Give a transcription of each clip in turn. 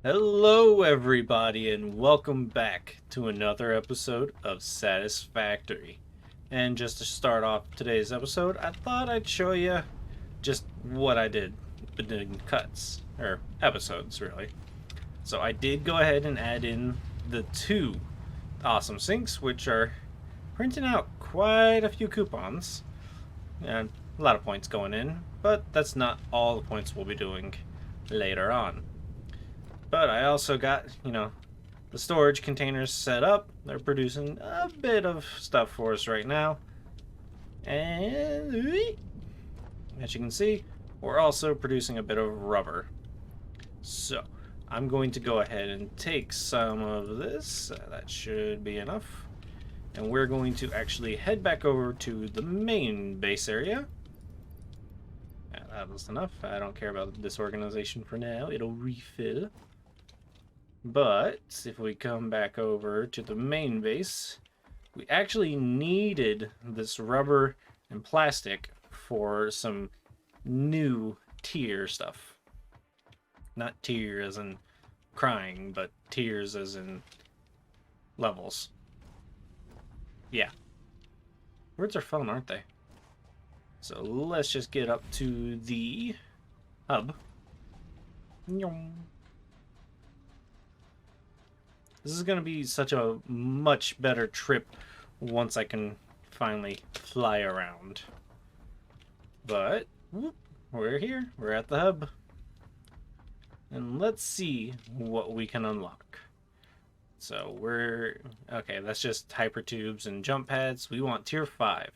Hello, everybody, and welcome back to another episode of Satisfactory. And just to start off today's episode, I thought I'd show you just what I did in cuts, or episodes, really. So I did go ahead and add in the two awesome sinks, which are printing out quite a few coupons, and a lot of points going in, but that's not all the points we'll be doing later on. But I also got, the storage containers set up. They're producing a bit of stuff for us right now. And as you can see, we're also producing a bit of rubber. So I'm going to go ahead and take some of this. That should be enough. And we're going to actually head back over to the main base area. That was enough. I don't care about this organization for now. It'll refill. But if we come back over to the main base, we actually needed this rubber and plastic for some new tier stuff. Not tier as in crying, but tiers as in levels. Yeah. Words are fun, aren't they? So let's just get up to the hub. This is going to be such a much better trip once I can finally fly around. But, we're here. We're at the hub. And let's see what we can unlock. So okay, that's just hypertubes and jump pads. We want tier 5.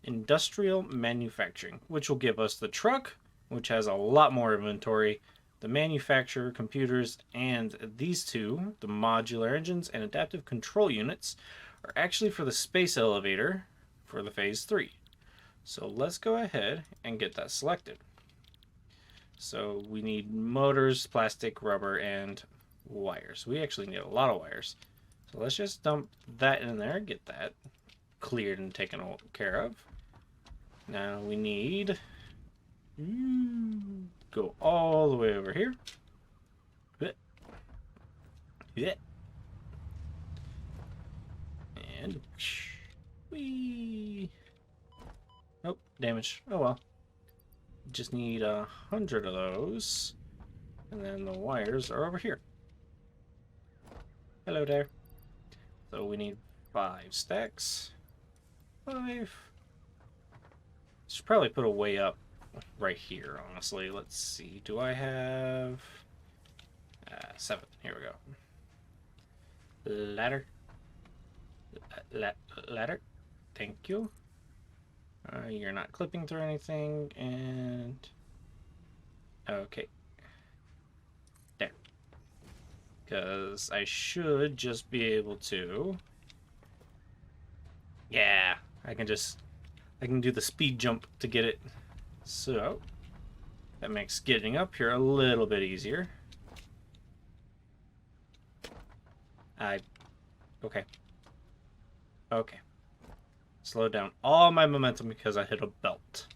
Industrial Manufacturing, which will give us the truck, which has a lot more inventory, the manufacturer, computers, and these two, the modular engines and adaptive control units, are actually for the space elevator for the phase 3. So let's go ahead and get that selected. So we need motors, plastic, rubber, and wires. We actually need a lot of wires. So let's just dump that in there, get that cleared and taken care of. Now we need go all the way over here. Yeah. And whee. Oh, damage. Oh well. Just need 100 of those. And then the wires are over here. Hello there. So we need 5 stacks. 5. Should probably put a way up right here, honestly. Let's see. Do I have 7? Here we go. Ladder. Ladder. Thank you. You're not clipping through anything, and okay. There. Because I should just be able to. Yeah, I can do the speed jump to get it. So that makes getting up here a little bit easier. Okay. Okay. Slow down all my momentum because I hit a belt.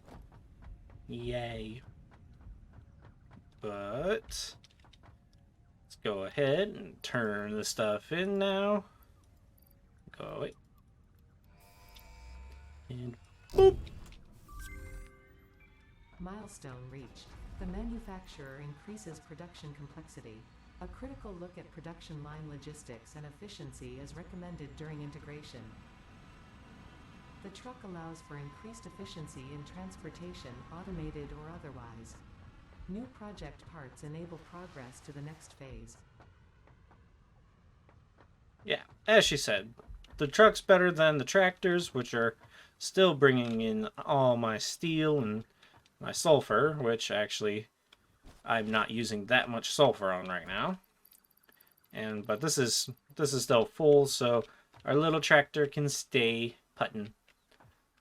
Yay. But let's go ahead and turn the stuff in now. Go away. And boop. Milestone reached. The manufacturer increases production complexity. A critical look at production line logistics and efficiency is recommended during integration. The truck allows for increased efficiency in transportation, automated or otherwise. New project parts enable progress to the next phase. Yeah, as she said, the truck's better than the tractors, which are still bringing in all my steel and my sulfur, which actually I'm not using that much sulfur on right now. But this is still full, so our little tractor can stay putting.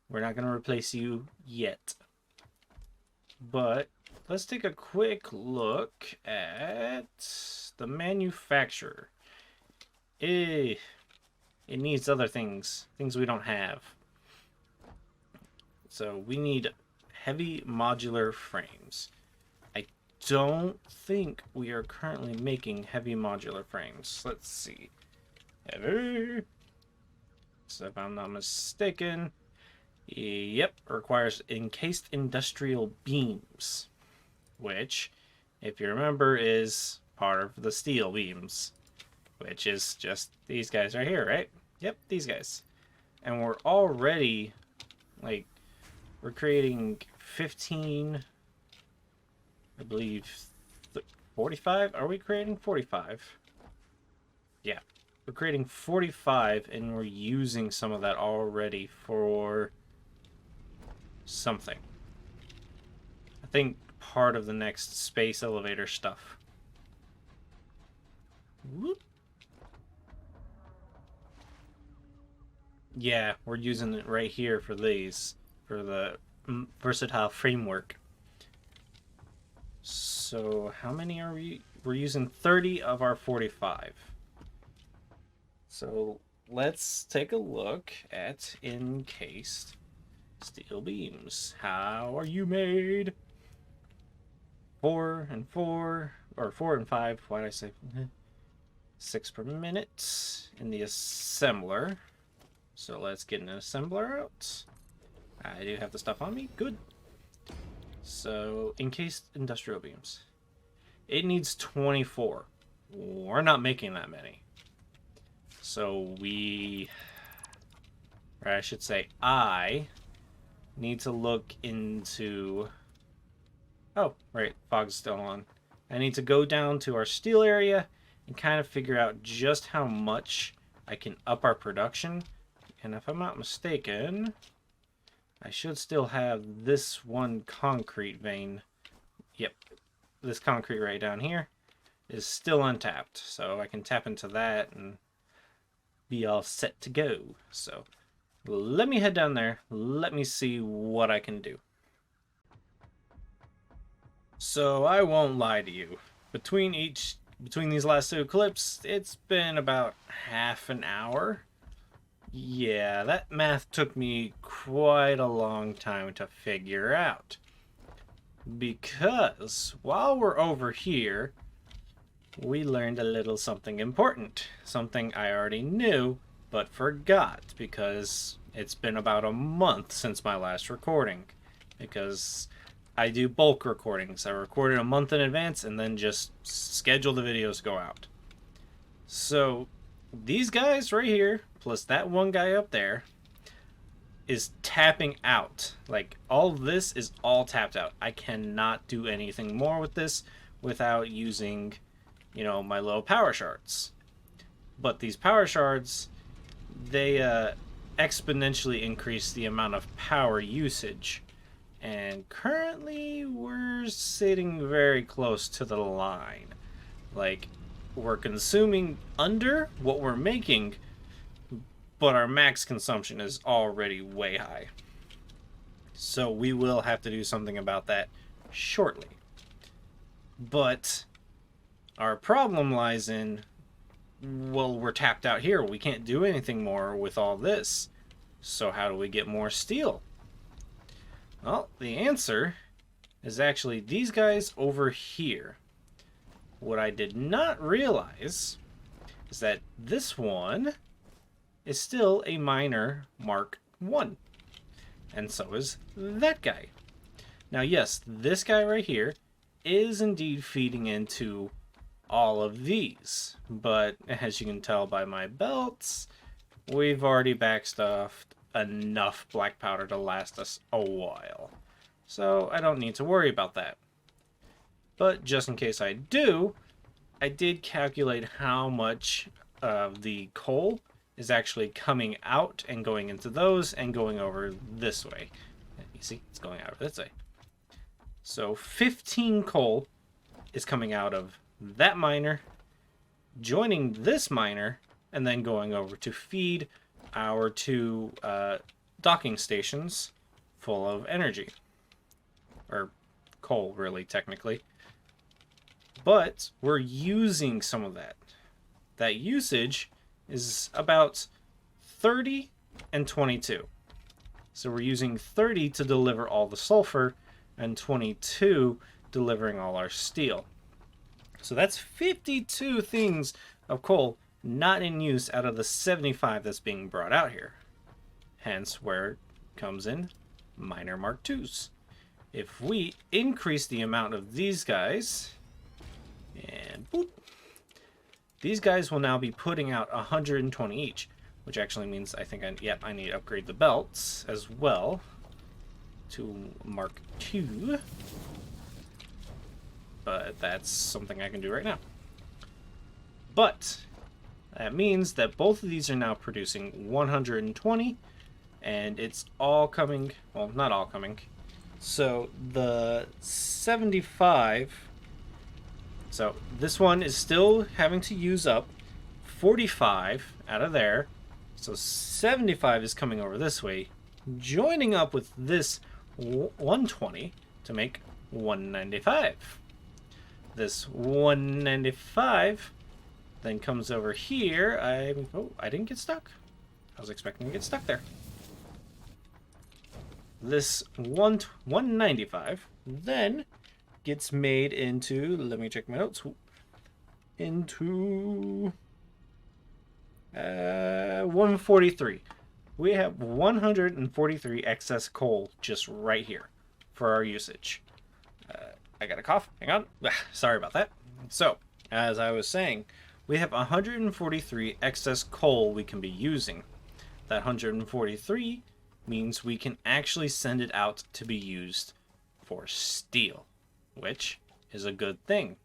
We're not going to replace you yet. But let's take a quick look at the manufacturer. It needs other things we don't have. So we need heavy modular frames. I don't think we are currently making heavy modular frames. Let's see. Heavy. So if I'm not mistaken, yep, requires encased industrial beams, which, if you remember, is part of the steel beams, which is just these guys right here, right? Yep, these guys. And we're already, like, we're creating 15, I believe, 45? Are we creating 45? Yeah. We're creating 45, and we're using some of that already for something. I think part of the next space elevator stuff. Whoop. Yeah, we're using it right here for these, for the versatile framework. So how many are we? We're using 30 of our 45. So let's take a look at encased steel beams. How are you made? 4 and 4, or 4 and 5. Why did I say 6 per minute in the assembler? So let's get an assembler out. I do have the stuff on me. Good. So, encased industrial beams. It needs 24. We're not making that many. So or I should say, I need to look into... Oh, right, fog's still on. I need to go down to our steel area and kind of figure out just how much I can up our production. And if I'm not mistaken, I should still have this one concrete vein. Yep, this concrete right down here is still untapped. So I can tap into that and be all set to go. So let me head down there. Let me see what I can do. So I won't lie to you. Between these last two clips, it's been about half an hour. Yeah, that math took me quite a long time to figure out. Because while we're over here, we learned a little something important. Something I already knew, but forgot because it's been about a month since my last recording. Because I do bulk recordings. I record it a month in advance and then just schedule the videos to go out. So these guys right here, plus that one guy up there, is tapping out. Like, all of this is all tapped out. I cannot do anything more with this without using, my low power shards. But these power shards, they exponentially increase the amount of power usage. And currently, we're sitting very close to the line. Like, we're consuming under what we're making, but our max consumption is already way high. So we will have to do something about that shortly. But our problem lies in, well, we're tapped out here. We can't do anything more with all this. So how do we get more steel? Well, the answer is actually these guys over here. What I did not realize is that this one is still a miner Mark 1. And so is that guy. Now, yes, this guy right here is indeed feeding into all of these. But as you can tell by my belts, we've already backstuffed enough black powder to last us a while. So I don't need to worry about that. But just in case I do, I did calculate how much of the coal is actually coming out and going into those and going over this way. You see, it's going out this way. So 15 coal is coming out of that miner, joining this miner, and then going over to feed our two docking stations full of energy. Or coal, really, technically. But we're using some of that. That usage is about 30 and 22. So we're using 30 to deliver all the sulfur and 22 delivering all our steel. So that's 52 things of coal not in use out of the 75 that's being brought out here. Hence where it comes in minor Mark IIs. If we increase the amount of these guys, and boop, these guys will now be putting out 120 each, which actually means I think I need to upgrade the belts as well to Mark II. But that's something I can do right now. But that means that both of these are now producing 120, and it's all coming, well, not all coming. So the 75, so this one is still having to use up 45 out of there. So 75 is coming over this way, joining up with this 120 to make 195. This 195 then comes over here. I didn't get stuck. I was expecting to get stuck there. This 195 then gets made into, let me check my notes, into 143. We have 143 excess coal just right here for our usage. I got a cough. Hang on. Sorry about that. So, as I was saying, we have 143 excess coal we can be using. That 143 means we can actually send it out to be used for steel, which is a good thing.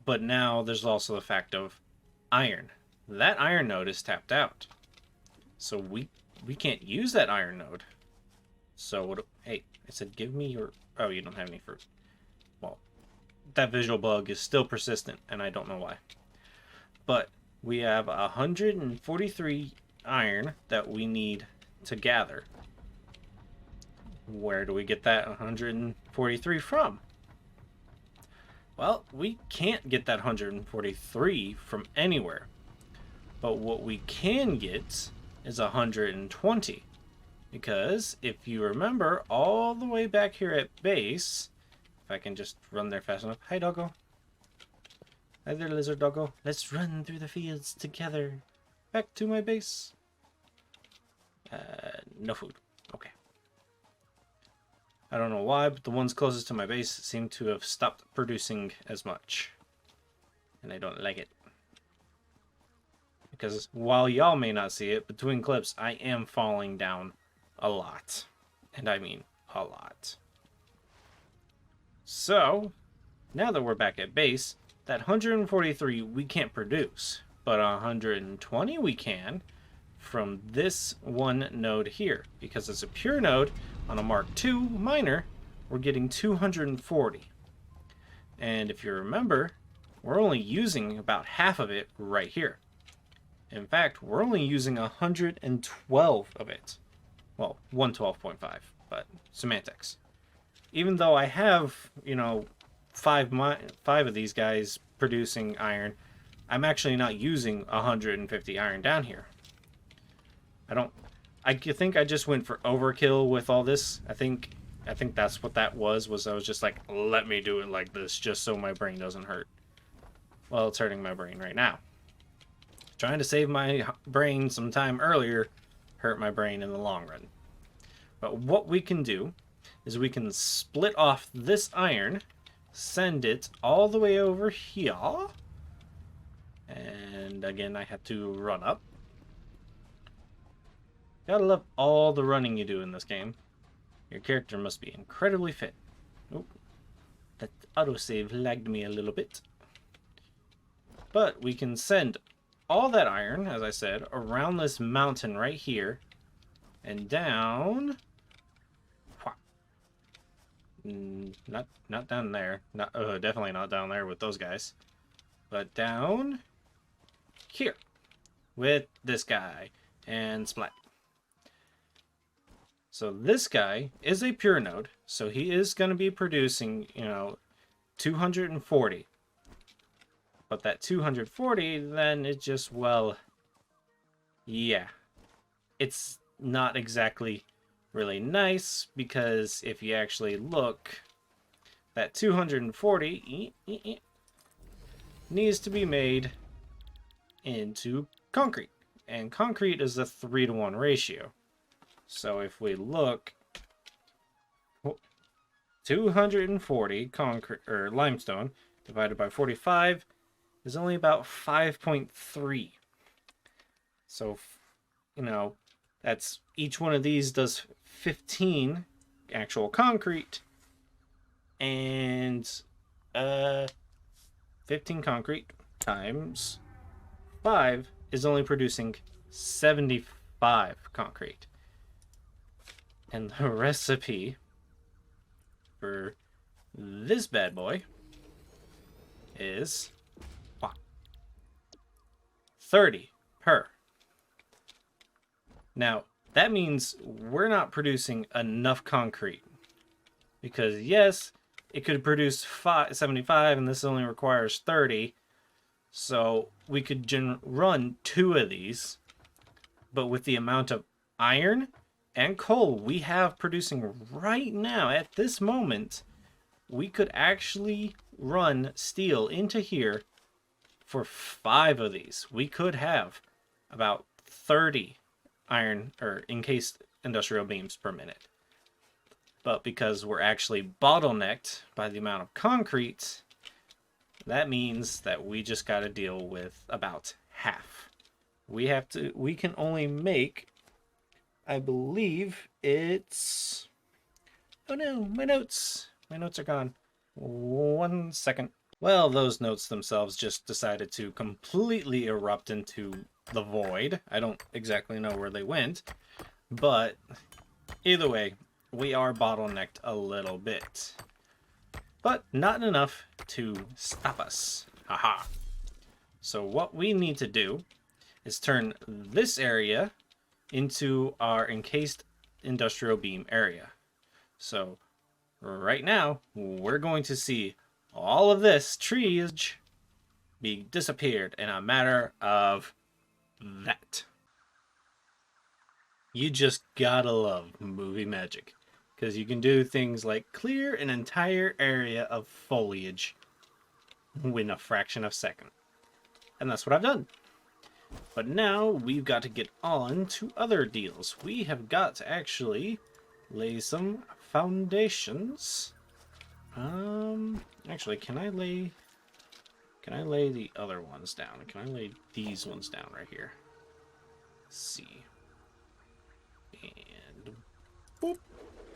But now there's also the fact of iron. That iron node is tapped out. So we can't use that iron node. So, hey, I said give me your... Oh, you don't have any fruit. Well, that visual bug is still persistent, and I don't know why. But we have 143 iron that we need to gather. Where do we get that 143 from? Well, we can't get that 143 from anywhere. But what we can get is 120. Because if you remember, all the way back here at base, if I can just run there fast enough. Hi, doggo. Hi there, lizard doggo. Let's run through the fields together. Back to my base. No food. Okay. I don't know why, but the ones closest to my base seem to have stopped producing as much. And I don't like it. Because while y'all may not see it, between clips, I am falling down a lot. And I mean a lot. So, now that we're back at base, that 143 we can't produce. But 120 we can from this one node here. Because it's a pure node on a Mark II miner, we're getting 240. And if you remember, we're only using about half of it right here. In fact, we're only using 112 of it. Well, 112.5, but semantics. Even though I have, you know, five of these guys producing iron, I'm actually not using 150 iron down here. I think I just went for overkill with all this. I think that's what that was I was just like, let me do it like this just so my brain doesn't hurt. Well, it's hurting my brain right now. Trying to save my brain some time earlier hurt my brain in the long run. But what we can do is we can split off this iron, send it all the way over here. And again, I had to run up. Gotta love all the running you do in this game. Your character must be incredibly fit. Oh, that autosave lagged me a little bit. But we can send all that iron, as I said, around this mountain right here and down. Not down there. Definitely not down there with those guys. But down here with this guy and Splat. So this guy is a pure node, so he is going to be producing, 240. But that 240, then it just, well, yeah. It's not exactly really nice, because if you actually look, that 240 needs to be made into concrete. And concrete is a 3-to-1 ratio. So if we look, 240 concrete or limestone divided by 45 is only about 5.3. So, you know, that's each one of these does 15 actual concrete, and 15 concrete times 5 is only producing 75 concrete. And the recipe for this bad boy is 30 per. Now, that means we're not producing enough concrete. Because, yes, it could produce 75, and this only requires 30. So, we could run 2 of these. But with the amount of iron and coal we have producing right now, at this moment, we could actually run steel into here for 5 of these. We could have about 30 iron or encased industrial beams per minute. But because we're actually bottlenecked by the amount of concrete, that means that we just got to deal with about half. We can only make, I believe it's, oh no, my notes are gone. 1 second. Well, those notes themselves just decided to completely erupt into the void. I don't exactly know where they went, but either way, we are bottlenecked a little bit, but not enough to stop us. Haha. So what we need to do is turn this area into our encased industrial beam area. So right now, we're going to see all of this trees be disappeared in a matter of that. You just gotta love movie magic, because you can do things like clear an entire area of foliage in a fraction of a second. And that's what I've done. But now we've got to get on to other deals. We have got to actually lay some foundations. Actually, can I lay the other ones down? Can I lay these ones down right here? Let's see. And boop,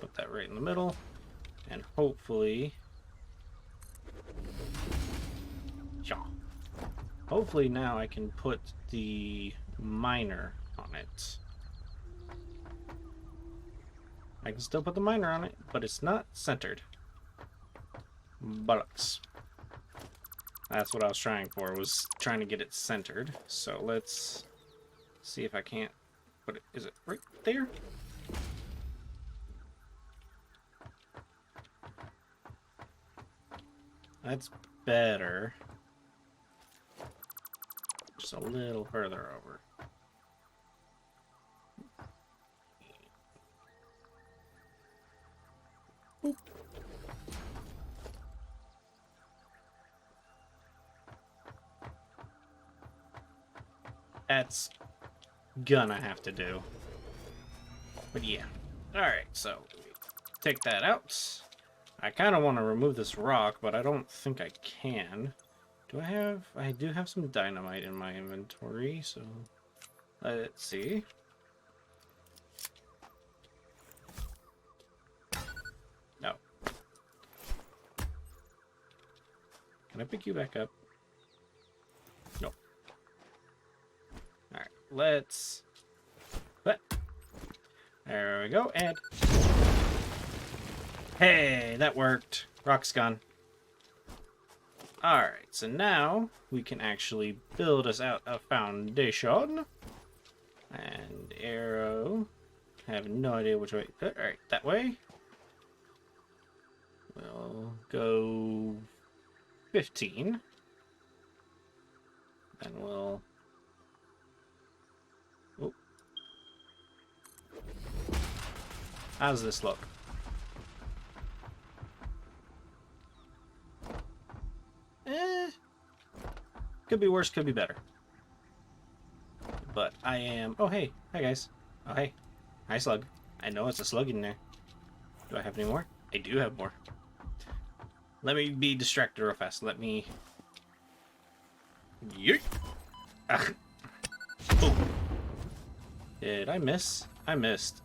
put that right in the middle, and hopefully, yeah. Hopefully now I can put the miner on it. I can still put the miner on it, but it's not centered. Buttocks. That's what I was trying for, was trying to get it centered. So let's see if I can't put it. Is it right there? That's better. Just a little further over. Boop. That's gonna have to do. But yeah. Alright, so take that out. I kind of want to remove this rock, but I don't think I can. I do have some dynamite in my inventory, so let's see. No. Can I pick you back up? No. Alright, let's... There we go, and... Hey, that worked. Rock's gone. Alright, so now we can actually build us out a foundation. And arrow. I have no idea which way. Alright, that way. We'll go 15. Then we'll... Oh. How does this look? Could be worse, could be better. But I am... Oh, hey. Hi, guys. Oh, hey. Hi, slug. I know it's a slug in there. Do I have any more? I do have more. Let me be distracted real fast. Let me... Yeet! Ah. Oh. Did I miss? I missed.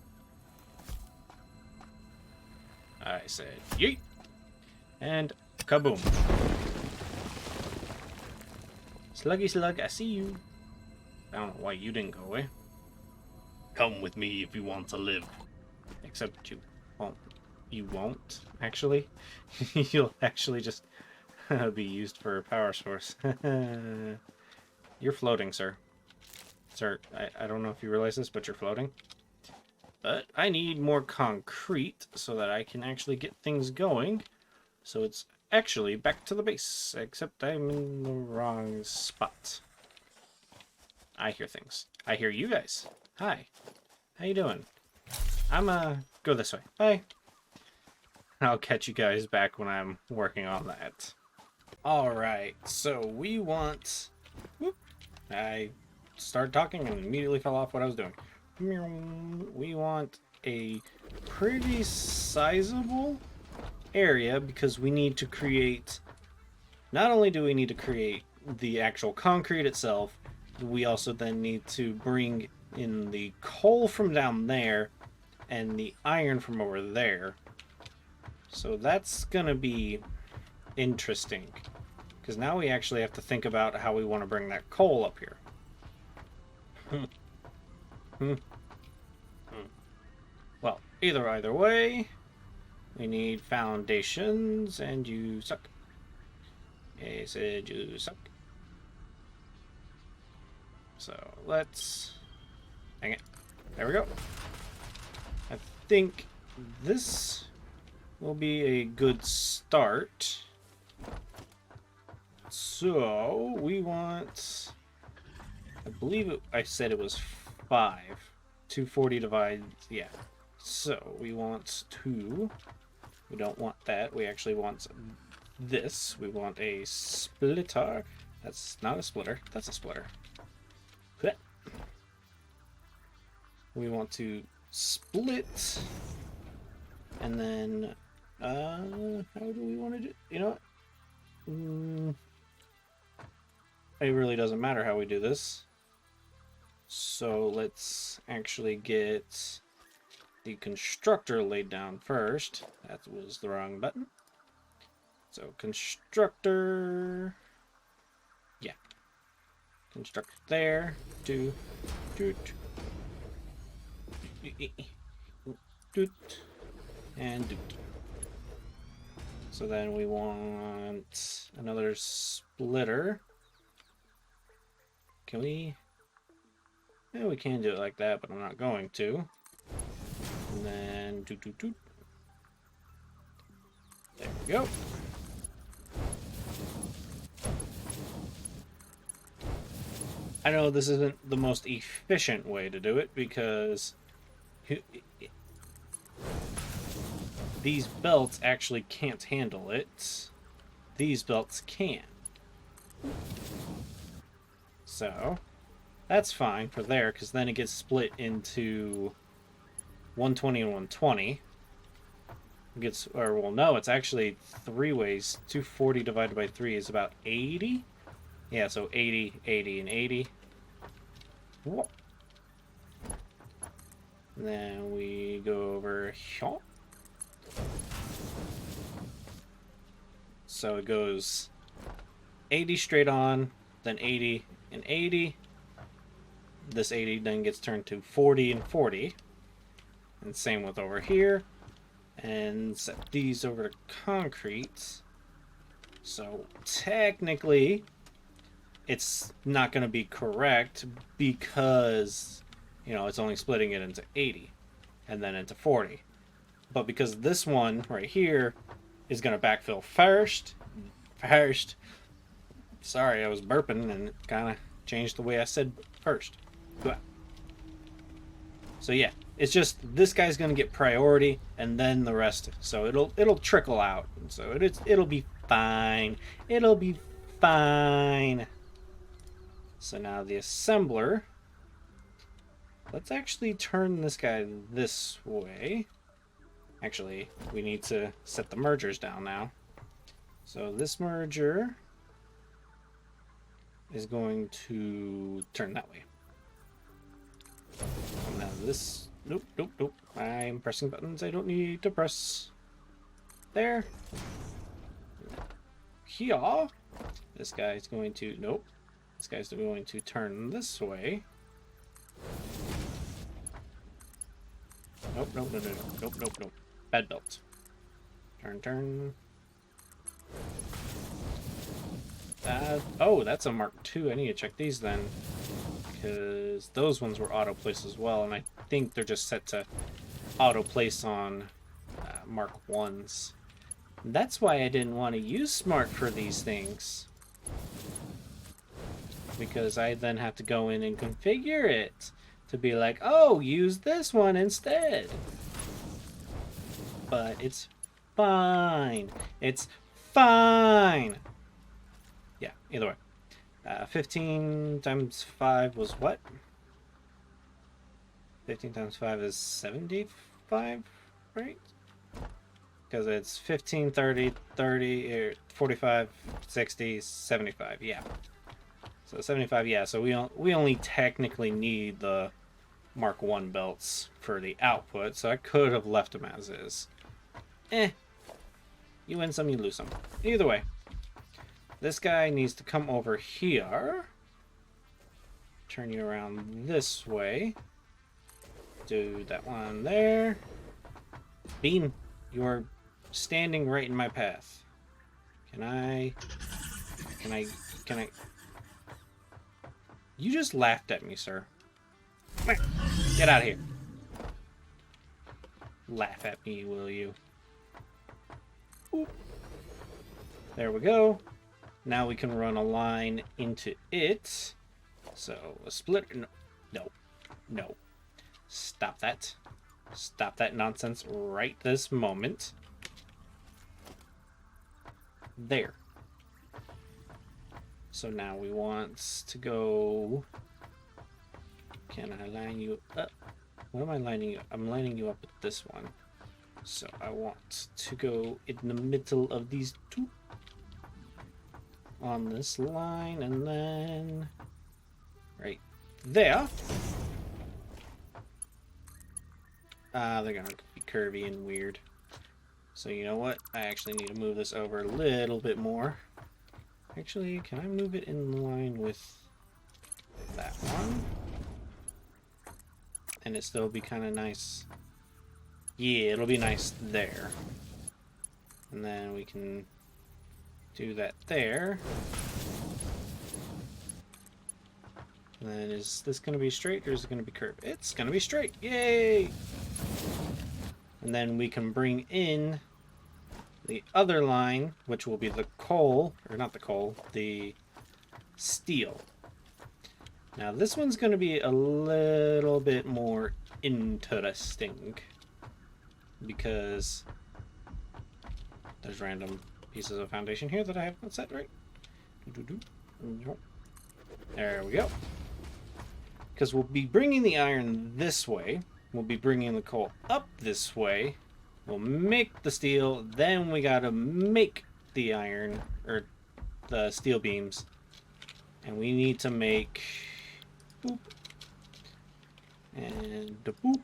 I said yeet. And kaboom. Sluggy slug, I see you. I don't know why you didn't go away. Come with me if you want to live. Except you won't. You won't, actually. You'll actually just be used for a power source. You're floating, sir. Sir, I don't know if you realize this, but you're floating. But I need more concrete so that I can actually get things going. So it's actually back to the base, except I'm in the wrong spot. I hear things. I hear you guys. Hi. How you doing? I'm go this way. Bye. I'll catch you guys back when I'm working on that. Alright, so we want... Whoop, I started talking and immediately fell off what I was doing. We want a pretty sizable area because we need to create... Not only do we need to create the actual concrete itself, we also then need to bring in the coal from down there and the iron from over there. So that's gonna be interesting, because now we actually have to think about how we want to bring that coal up here. Well, either way, we need foundations, and you suck. I said you suck. So let's... Hang it. There we go. I think this will be a good start. So we want... I believe I said it was 5. 240 divides... Yeah. So we want 2. We don't want that. We actually want this. We want a splitter. That's not a splitter. That's a splitter. We want to split, and then how do we want to do? You know what? It really doesn't matter how we do this. So let's actually get the constructor laid down first. That was the wrong button. So constructor, yeah, constructor there. And doot. So then we want another splitter. Can we? Yeah, we can do it like that, but I'm not going to. And then doot. There we go. I know this isn't the most efficient way to do it because these belts actually can't handle it. These belts can. So that's fine for there, because then it gets split into 120 and 120. It gets, or well, no, it's actually 3 ways. 240 divided by 3 is about 80. Yeah, so 80, 80, and 80. Whoa. Then we go over here. So it goes 80 straight on, then 80 and 80. This 80 then gets turned to 40 and 40. And same with over here. And set these over to concrete. So technically, it's not going to be correct because, you know, it's only splitting it into 80 and then into 40. But because this one right here is going to backfill first. Sorry, I was burping and it kind of changed the way I said first. So yeah, it's just this guy's going to get priority and then the rest. So it'll trickle out. So it'll be fine. It'll be fine. So now the assembler. Let's actually turn this guy this way. Actually, we need to set the mergers down now. So this merger is going to turn that way. Now this... Nope, nope, nope. I'm pressing buttons I don't need to press. There. Here. This guy's going to... Nope. This guy's going to turn this way. Nope, nope, nope, nope, nope, nope, nope. Bad belt. Turn, turn. Oh, that's a Mark II. I need to check these then. Because those ones were auto-place as well, and I think they're just set to auto-place on Mark Is. That's why I didn't want to use Smart for these things. Because I then have to go in and configure it to be like, oh, use this one instead. But it's fine. It's fine. Yeah, either way. 15 times 5 was what? 15 times 5 is 75, right? Because it's 15, 30, 30, 45, 60, 75, yeah. So 75, yeah, so we only technically need the Mark I belts for the output, so I could have left them as is. You win some, you lose some. Either way, this guy needs to come over here. Turn you around this way. Do that one there. Bean, you're standing right in my path. Can I... You just laughed at me, sir. Get out of here. Laugh at me, will you? Oop. There we go. Now we can run a line into it. So, a split... No. No. Stop that. Stop that nonsense right this moment. There. So now we want to go... Can I line you up? What am I lining you up? I'm lining you up with this one. So I want to go in the middle of these two. On this line, and then... Right there. They're gonna be curvy and weird. So you know what? I actually need to move this over a little bit more. Actually, can I move it in line with that one? And it still be kind of nice. Yeah, it'll be nice there. And then we can do that there. And then is this going to be straight or is it going to be curved? It's going to be straight. Yay! And then we can bring in the other line, which will be the coal, or not the coal, the steel. Now this one's going to be a little bit more interesting because there's random pieces of foundation here that I haven't set right. There we go. Because we'll be bringing the iron this way. We'll be bringing the coal up this way. We'll make the steel. Then we gotta make the iron, or the steel beams. And we need to make... Boop. And the boop.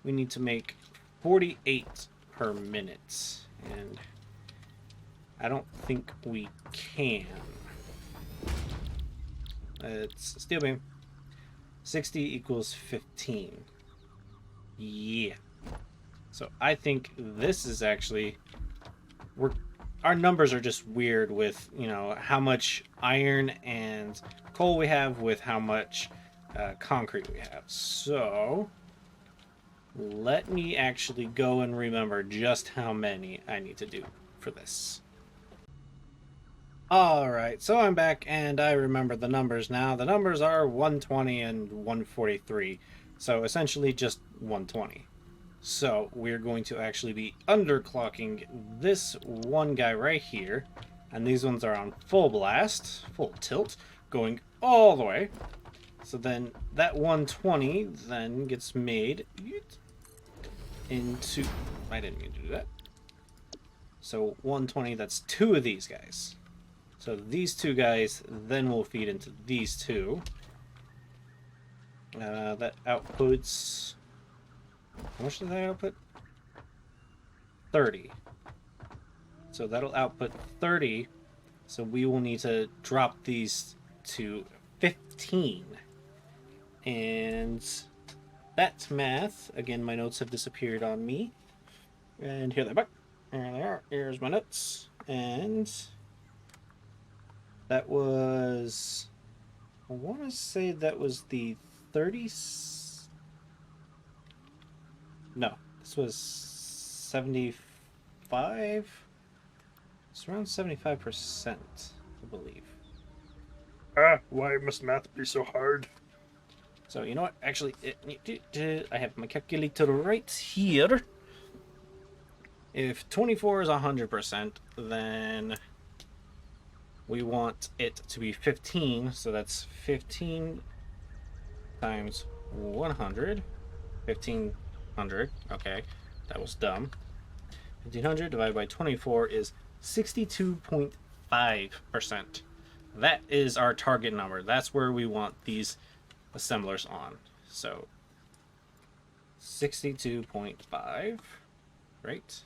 We need to make 48 per minute. And I don't think we can. It's steel beam. 60 equals 15. Yeah. So I think this is actually... Our numbers are just weird with, you know, how much iron and coal we have with how much concrete we have. So let me actually go and remember just how many I need to do for this. Alright, so I'm back and I remember the numbers now. The numbers are 120 and 143. So essentially just 120. So we're going to actually be underclocking this one guy right here. And these ones are on full blast, full tilt. going all the way. So then that 120 then gets made into... I didn't mean to do that. So 120, that's 2 of these guys. So these 2 guys then will feed into these 2. That outputs... How much does that output? 30. So that'll output 30. So we will need to drop these to 15. And that's math. Again, my notes have disappeared on me. And here they're back. There they are. Here's my notes. And that was... I want to say that was the 30... No, this was 75? It's around 75%, I believe. Why must math be so hard? So, you know what? Actually, I have my calculator right here. If 24 is 100%, then we want it to be 15. So that's 15 times 100. 1500. Okay, that was dumb. 1500 divided by 24 is 62.5%. That is our target number. That's where we want these assemblers on. So 62.5, right?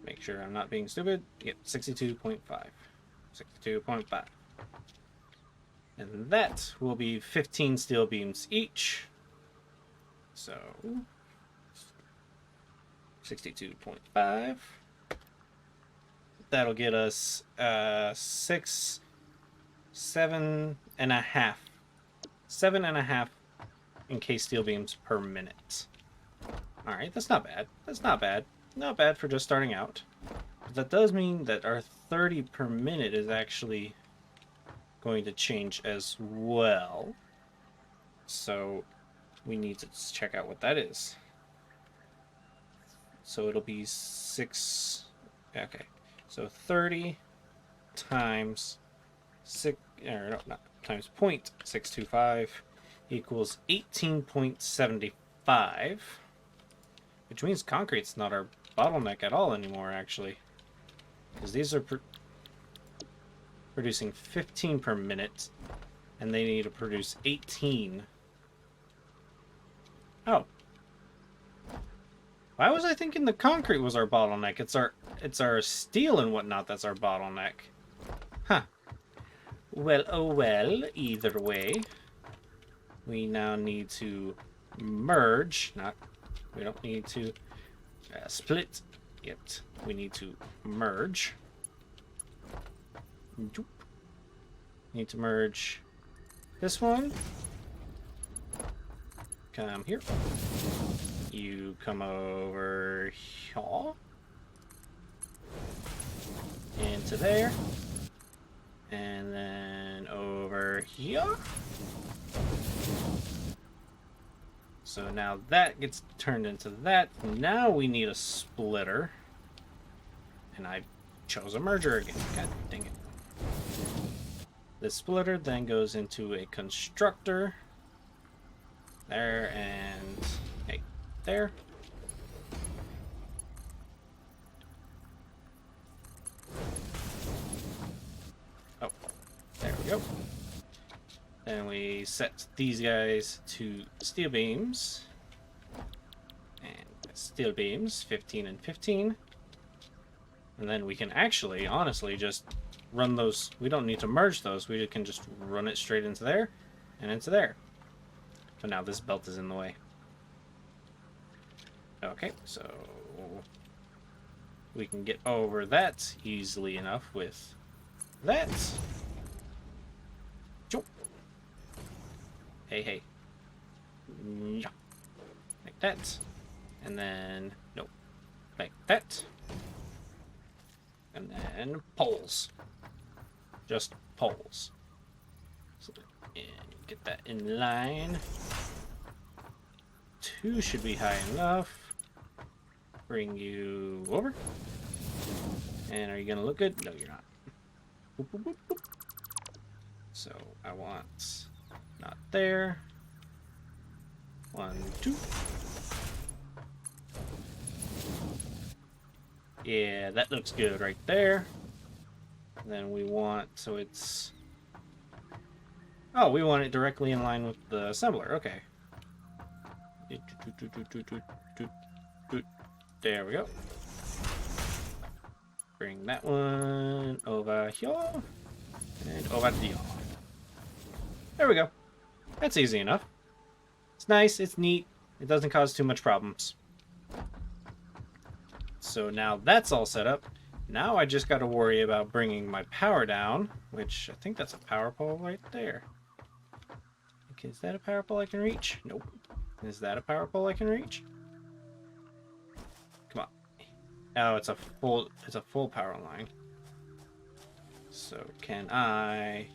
Make sure I'm not being stupid. Yep, 62.5. 62.5. And that will be 15 steel beams each. So 62.5. That'll get us 7.5 encased steel beams per minute. All right, that's not bad. That's not bad. Not bad for just starting out. But that does mean that our 30 per minute is actually going to change as well. So we need to check out what that is. So it'll be 6. Okay. So 30 times 6, or no, not times 0.625 equals 18.75, which means concrete's not our bottleneck at all anymore, actually, because these are producing 15 per minute, and they need to produce 18. Oh. Why was I thinking the concrete was our bottleneck? It's our steel and whatnot that's our bottleneck. Huh. Well, oh well, either way. We now need to merge, we don't need to split yet. We need to merge. Need to merge this one. Come here. You come over here. Into there. And then over here. So now that gets turned into that. Now we need a splitter. And I chose a merger again. God dang it. The splitter then goes into a constructor. There and hey, there. Oh, there we go. Then we set these guys to steel beams. And steel beams, 15 and 15. And then we can actually, honestly, just run those. We don't need to merge those. We can just run it straight into there and into there. So now this belt is in the way. Okay, so we can get over that easily enough with that. Hey, hey. Like that. And then, nope. Like that. And then poles. Just poles. So, and get that in line. 2 should be high enough. Bring you over. And are you gonna look good? No, you're not. Boop, boop, boop, boop. So I want not there. 1, 2. Yeah, that looks good right there. And then we want, so it's... Oh, we want it directly in line with the assembler. Okay. There we go. Bring that one over here. And over there. There we go. That's easy enough. It's nice, it's neat, it doesn't cause too much problems. So now that's all set up. Now I just got to worry about bringing my power down, which I think that's a power pole right there. Okay, is that a power pole I can reach? Nope. Is that a power pole I can reach? Come on. Oh, it's a full power line. So can I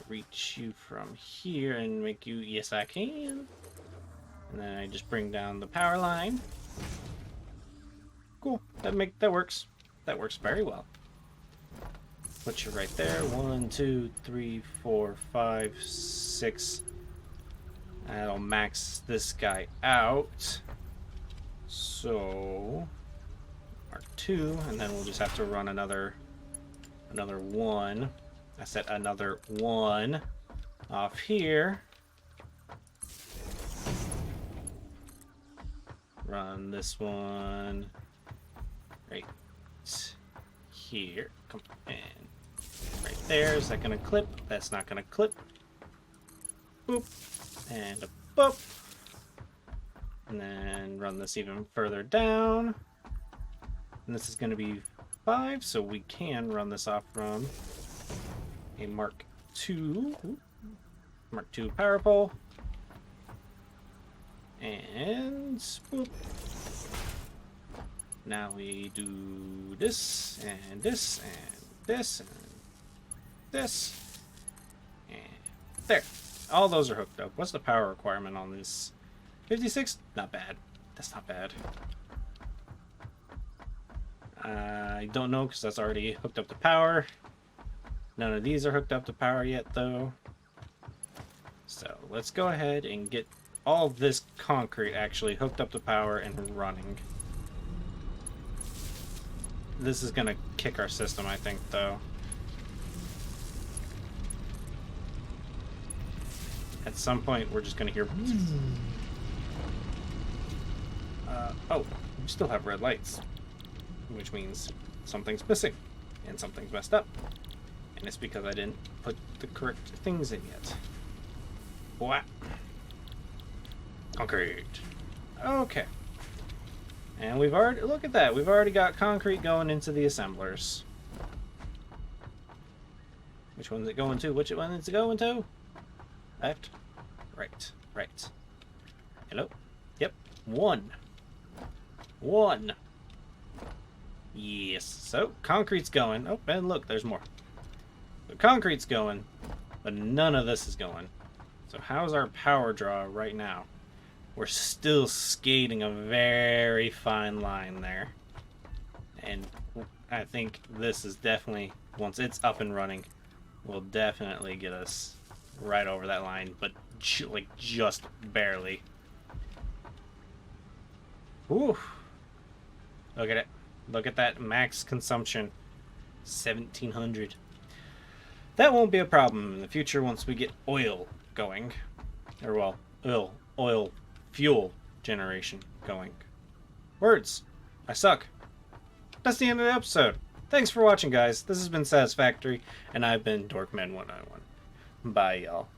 reach you from here and make you? Yes, I can. And then I just bring down the power line. Cool. That works. That works very well. Put you right there. 1, 2, 3, 4, 5, 6. That'll max this guy out. So R2, and then we'll just have to run another one. I said another one off here. Run this one right here. Come on. Right there. Is that gonna clip? That's not gonna clip. Boop. And a boop. And then run this even further down. And this is gonna be 5, so we can run this off from a Mark II. Mark II power pole. And boop. Now we do this, and this, and this, and this. And there. All those are hooked up. What's the power requirement on this? 56? Not bad. That's not bad. I don't know because that's already hooked up to power. None of these are hooked up to power yet, though. So let's go ahead and get all this concrete actually hooked up to power and running. This is going to kick our system, I think, though. At some point, we're just going to hear... oh, we still have red lights. Which means something's missing. And something's messed up. And it's because I didn't put the correct things in yet. What? Concrete. Okay. And we've already, look at that, we've already got concrete going into the assemblers. Which one's it going to? Which one is it going to? Left, right, right. Hello? Yep, 1. 1. Yes, so concrete's going. Oh, and look, there's more. So concrete's going, but none of this is going. So how's our power draw right now? We're still skating a very fine line there. And I think this is definitely, once it's up and running, will definitely get us right over that line, but like just barely. Whew. Look at it. Look at that max consumption. 1,700. That won't be a problem in the future once we get oil going. Or, well, oil fuel generation going. Words. I suck. That's the end of the episode. Thanks for watching, guys. This has been Satisfactory, and I've been Dorkman191. Bye, y'all.